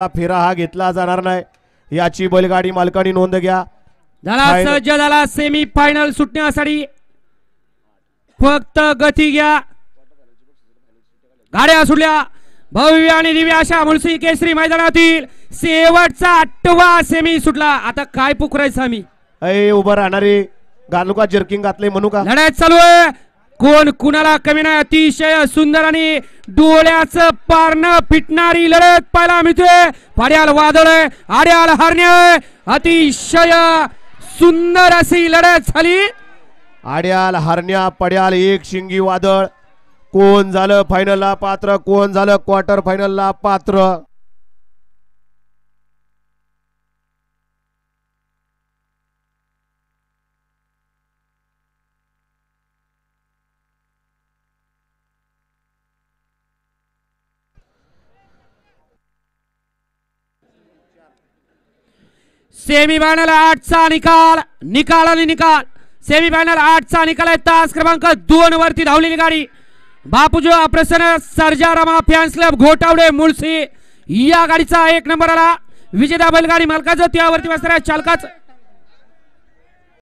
फेरा हा घेतला जाणार नाही याची बैलगाडी मालकांनी नोंद घ्या। झाला सज्ज झाला सेमी फायनल सुटण्यासाठी फक्त गती घ्या। गाड्या सुटल्या भव्य आणि दिव्य अशा मुळशी केसरी मैदानातील शेवटचा 8वा सेमी सुटला। आता काय पुकरायचं आम्ही उभं राहणारे गालुका जर्किंग घातले म्हणू का लढाई चालू आहे कोण कुणाला कमी नाही। अतिशय सुंदर आणि डोळ्याचं पारणं फिटणारी लढत पाहायला मिळते। पाड्याल वादळ आड्याल हरण्य अतिशय सुंदर अशी लढत झाली। आड्याल हरण्या पड्याल एक शिंगी वादळ कोण झालं फायनलला पात्र कोण झालं क्वार्टर फायनलला पात्र। सेमीफायनल 8चा निकाल आणि निकाल सेमीफायनल 8चा निकाल आहे। तास क्रमांक 2 वरती धावलेली गाडी बापूजो प्रसन्न सर्जारामा फॅन्स क्लब घोटावडे मुळशी या गाडीचा 1 नंबर आला। विजेता बैलगाडी मालकाचं त्यावरती बसणाऱ्या चालकाचं